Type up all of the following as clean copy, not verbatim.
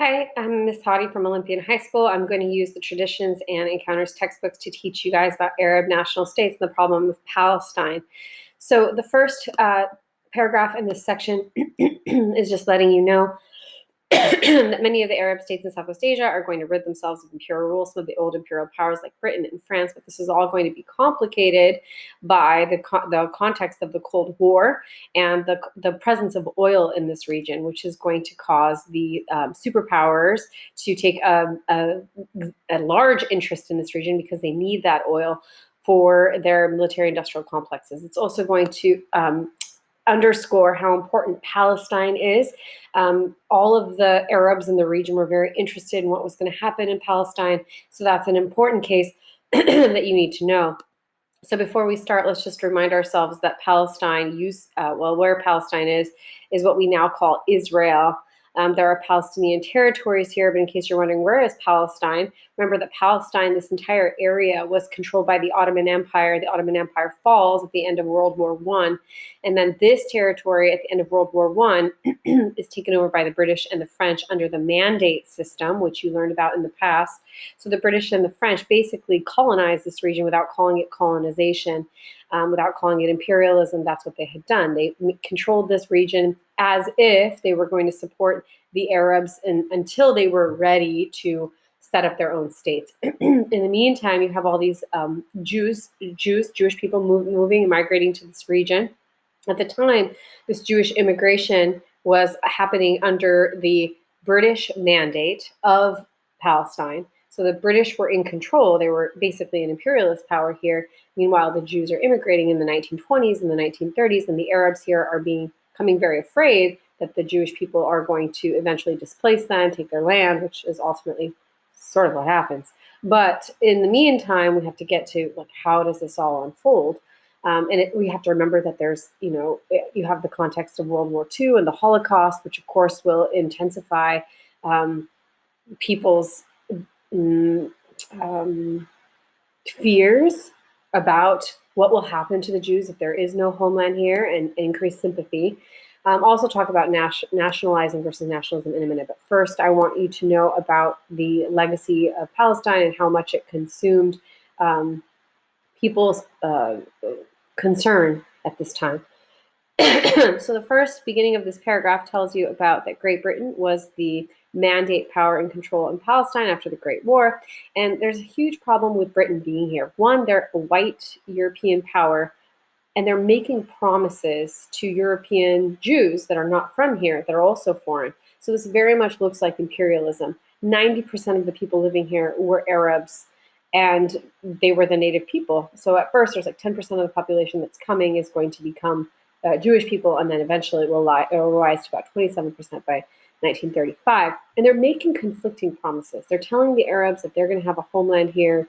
Hi, I'm Miss Hadi from Olympian High School. I'm going to use the Traditions and Encounters textbooks to teach you guys about Arab national states and the problem of Palestine. So the first paragraph in this section is just letting you know that many of the Arab states in Southwest Asia are going to rid themselves of imperial rule, some of the old imperial powers like Britain and France, but this is all going to be complicated by the context of the Cold War and the presence of oil in this region, which is going to cause the superpowers to take a large interest in this region because they need that oil for their military industrial complexes. It's also going to underscore how important Palestine is. All of the Arabs in the region were very interested in what was going to happen in Palestine, so that's an important case that you need to know. So before we start, let's just remind ourselves that Palestine where Palestine is what we now call Israel. There are Palestinian territories here, but in case you're wondering where is Palestine, remember that Palestine, this entire area, was controlled by the Ottoman Empire. The Ottoman Empire falls at the end of World War I, and then this territory at the end of World War I is taken over by the British and the French under the Mandate system, which you learned about in the past. So the British and the French basically colonized this region without calling it colonization, without calling it imperialism. That's what they had done. They controlled this region as if they were going to support the Arabs until they were ready to set up their own states. In the meantime, you have all these Jewish people moving and migrating to this region. At the time, this Jewish immigration was happening under the British mandate of Palestine. So the British were in control. They were basically an imperialist power here. Meanwhile, the Jews are immigrating in the 1920s and the 1930s, and the Arabs here are becoming very afraid that the Jewish people are going to eventually displace them, take their land, which is ultimately sort of what happens. But in the meantime, we have to get to how does this all unfold? We have to remember that there's, you have the context of World War II and the Holocaust, which of course will intensify people's fears about what will happen to the Jews if there is no homeland here, and increase sympathy. Also talk about nationalizing versus nationalism in a minute. But first, I want you to know about the legacy of Palestine and how much it consumed people's concern at this time. So the first beginning of this paragraph tells you about that Great Britain was the mandate power and control in Palestine after the Great War. And there's a huge problem with Britain being here. One, they're a white European power, and they're making promises to European Jews that are not from here, that are also foreign. So this very much looks like imperialism. 90% of the people living here were Arabs, and they were the native people. So at first, there's like 10% of the population that's coming is going to become Jewish people, and then eventually it will rise to about 27% by 1935. And they're making conflicting promises. They're telling the Arabs that they're going to have a homeland here,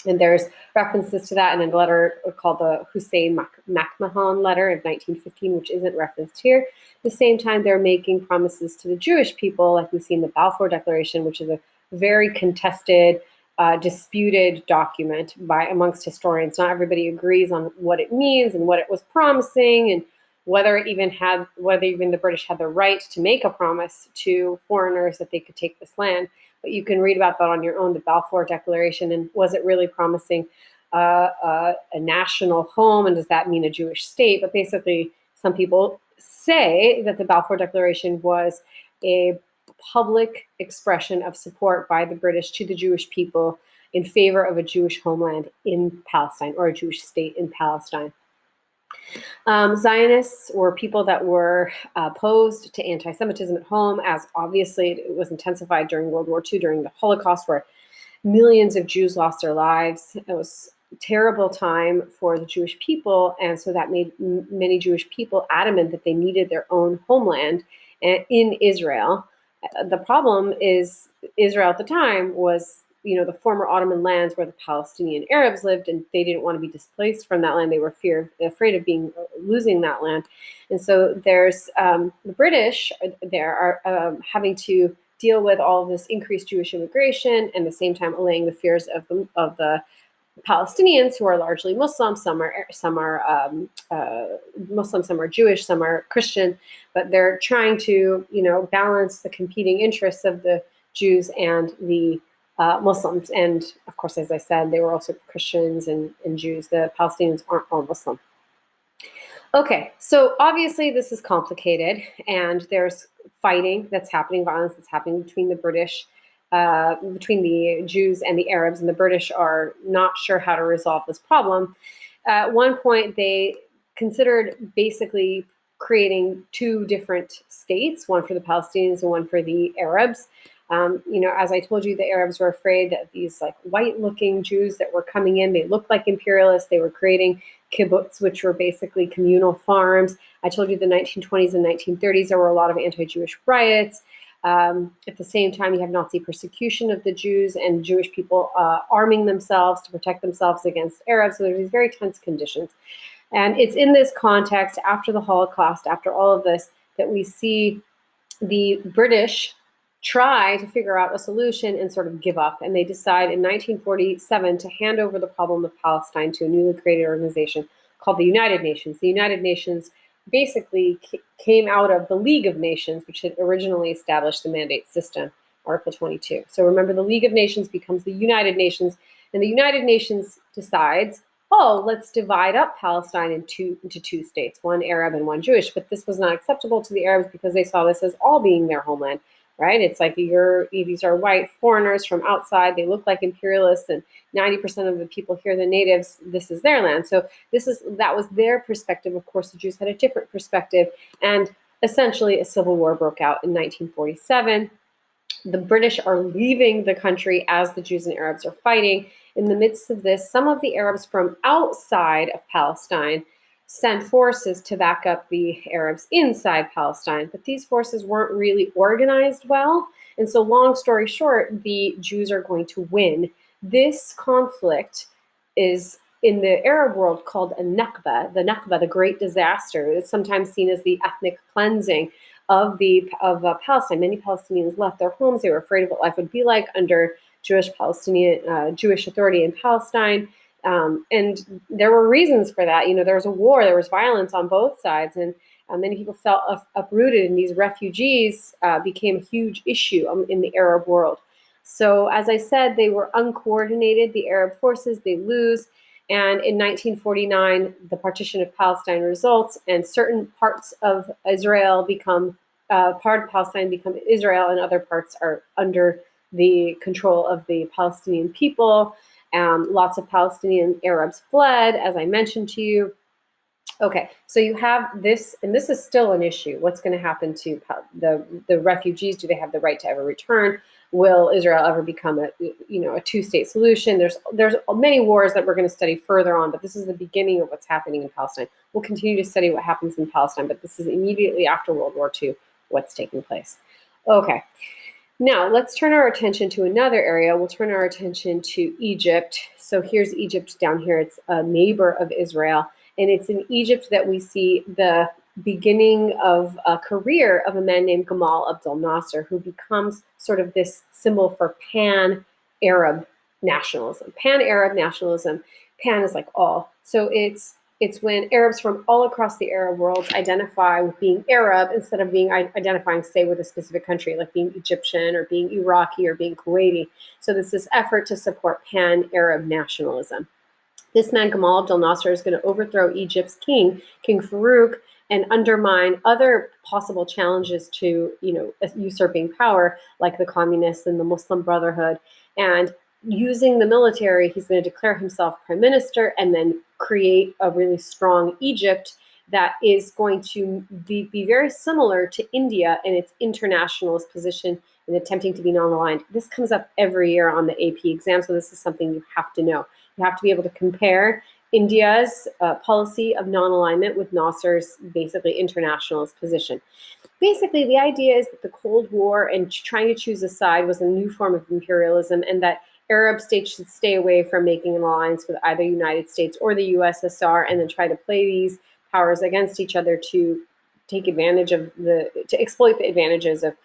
and there's references to that in a letter called the Hussein McMahon letter of 1915, which isn't referenced here. At the same time, they're making promises to the Jewish people, like we see in the Balfour Declaration, which is a very contested, disputed document amongst historians. Not everybody agrees on what it means and what it was promising, and whether even the British had the right to make a promise to foreigners that they could take this land. But you can read about that on your own, the Balfour Declaration, and was it really promising a national home, and does that mean a Jewish state? But basically, some people say that the Balfour Declaration was a public expression of support by the British to the Jewish people in favor of a Jewish homeland in Palestine, or a Jewish state in Palestine. Zionists were people that were opposed to anti-Semitism at home, as obviously it was intensified during World War II, during the Holocaust, where millions of Jews lost their lives. It was a terrible time for the Jewish people, and so that made many Jewish people adamant that they needed their own homeland in Israel. The problem is Israel at the time was, the former Ottoman lands where the Palestinian Arabs lived, and they didn't want to be displaced from that land. They were afraid of losing that land. And so there's the British there are having to deal with all of this increased Jewish immigration, and at the same time allaying the fears of the Palestinians, who are largely Muslim. Some are Muslim, some are Jewish, some are Christian, but they're trying to, balance the competing interests of the Jews and the Muslims. And of course, as I said, they were also Christians and Jews. The Palestinians aren't all Muslim. Okay, so obviously this is complicated, and there's fighting that's happening, violence that's happening between the British, between the Jews and the Arabs, and the British are not sure how to resolve this problem. At one point, they considered basically creating two different states, one for the Palestinians and one for the Arabs. As I told you, the Arabs were afraid that these like white-looking Jews that were coming in, they looked like imperialists. They were creating kibbutz, which were basically communal farms. I told you the 1920s and 1930s, there were a lot of anti-Jewish riots. At the same time, you have Nazi persecution of the Jews and Jewish people arming themselves to protect themselves against Arabs. So there's these very tense conditions. And it's in this context, after the Holocaust, after all of this, that we see the British try to figure out a solution and sort of give up. And they decide in 1947 to hand over the problem of Palestine to a newly created organization called the United Nations. The United Nations basically came out of the League of Nations, which had originally established the mandate system, Article 22. So remember, the League of Nations becomes the United Nations, and the United Nations decides, oh, let's divide up Palestine into two states, one Arab and one Jewish. But this was not acceptable to the Arabs because they saw this as all being their homeland. Right? It's like these are white foreigners from outside. They look like imperialists, and 90% of the people here, the natives, this is their land. So that was their perspective. Of course, the Jews had a different perspective, and essentially a civil war broke out in 1947. The British are leaving the country as the Jews and Arabs are fighting. In the midst of this, some of the Arabs from outside of Palestine sent forces to back up the Arabs inside Palestine, but these forces weren't really organized well. And so long story short, the Jews are going to win. This conflict is in the Arab world called a Nakba, the Great Disaster. It's sometimes seen as the ethnic cleansing of Palestine. Many Palestinians left their homes. They were afraid of what life would be like under Jewish authority in Palestine. And there were reasons for that. There was a war, there was violence on both sides, and many people felt uprooted, and these refugees became a huge issue in the Arab world. So as I said, they were uncoordinated, the Arab forces, they lose. And in 1949, the partition of Palestine results, and certain parts of Israel part of Palestine become Israel, and other parts are under the control of the Palestinian people. Lots of Palestinian Arabs fled, as I mentioned to you. Okay, so you have this, and this is still an issue. What's going to happen to the refugees? Do they have the right to ever return? Will Israel ever become a two-state solution? There's many wars that we're going to study further on, but this is the beginning of what's happening in Palestine. We'll continue to study what happens in Palestine, but this is immediately after World War II, what's taking place. Okay. Now, let's turn our attention to another area. We'll turn our attention to Egypt. So here's Egypt down here. It's a neighbor of Israel. And it's in Egypt that we see the beginning of a career of a man named Gamal Abdel Nasser, who becomes sort of this symbol for pan-Arab nationalism. Pan-Arab nationalism. Pan is like all. So it's when Arabs from all across the Arab world identify with being Arab instead of identifying, say, with a specific country, like being Egyptian or being Iraqi or being Kuwaiti. So there's this effort to support pan-Arab nationalism. This man, Gamal Abdel Nasser, is going to overthrow Egypt's King Farouk, and undermine other possible challenges to, usurping power, like the communists and the Muslim Brotherhood. And using the military, he's going to declare himself prime minister and then create a really strong Egypt that is going to be very similar to India in its internationalist position in attempting to be non-aligned. This comes up every year on the AP exam, so this is something you have to know. You have to be able to compare India's policy of non-alignment with Nasser's basically internationalist position. Basically, the idea is that the Cold War and trying to choose a side was a new form of imperialism, and that Arab states should stay away from making an alliance with either the United States or the USSR, and then try to play these powers against each other to take advantage of to exploit the advantages of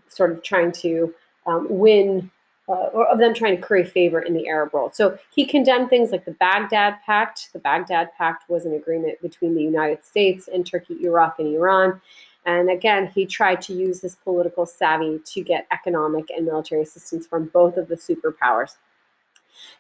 sort of trying to win or of them trying to curry favor in the Arab world. So he condemned things like the Baghdad Pact. The Baghdad Pact was an agreement between the United States and Turkey, Iraq, and Iran. And again, he tried to use his political savvy to get economic and military assistance from both of the superpowers.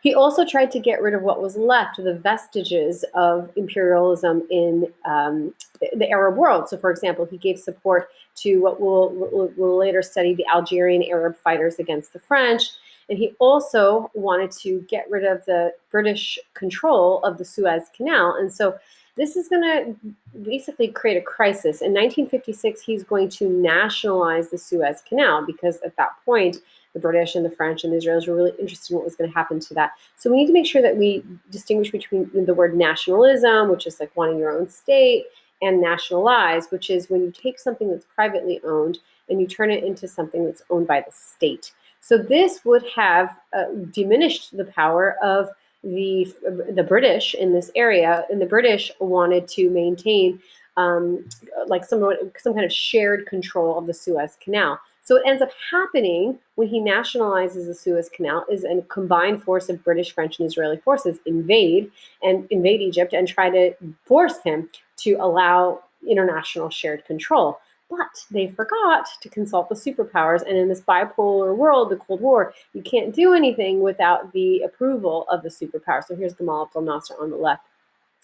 He also tried to get rid of what was left, the vestiges of imperialism in the Arab world. So, for example, he gave support to what we'll later study, the Algerian Arab fighters against the French. And he also wanted to get rid of the British control of the Suez Canal. And so this is going to basically create a crisis. In 1956, he's going to nationalize the Suez Canal because at that point, the British and the French and the Israelis were really interested in what was going to happen to that. So we need to make sure that we distinguish between the word nationalism, which is like wanting your own state, and nationalize, which is when you take something that's privately owned and you turn it into something that's owned by the state. So this would have diminished the power of the British in this area, and the British wanted to maintain like some kind of shared control of the Suez Canal. So what ends up happening when he nationalizes the Suez Canal is a combined force of British, French, and Israeli forces invade Egypt and try to force him to allow international shared control. But they forgot to consult the superpowers. And in this bipolar world, the Cold War, you can't do anything without the approval of the superpowers. So here's Gamal Abdel Nasser on the left.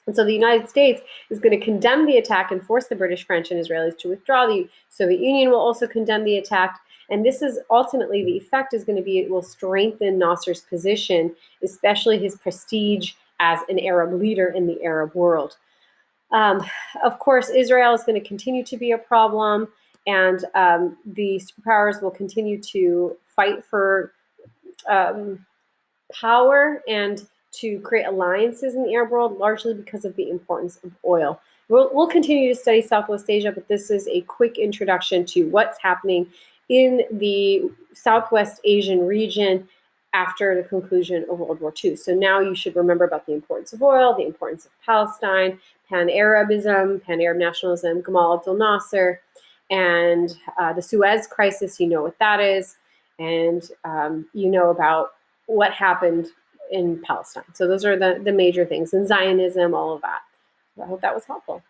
And so the United States is going to condemn the attack and force the British, French, and Israelis to withdraw. The Soviet Union will also condemn the attack. And this is ultimately, the effect is going to be, it will strengthen Nasser's position, especially his prestige as an Arab leader in the Arab world. Of course, Israel is going to continue to be a problem, and the superpowers will continue to fight for power and to create alliances in the Arab world, largely because of the importance of oil. We'll continue to study Southwest Asia, but this is a quick introduction to what's happening in the Southwest Asian region after the conclusion of World War II. So now you should remember about the importance of oil, the importance of Palestine, Pan-Arabism, Pan-Arab nationalism, Gamal Abdel Nasser, and the Suez Crisis. You know what that is, and you know about what happened in Palestine. So those are the major things, and Zionism, all of that. So I hope that was helpful.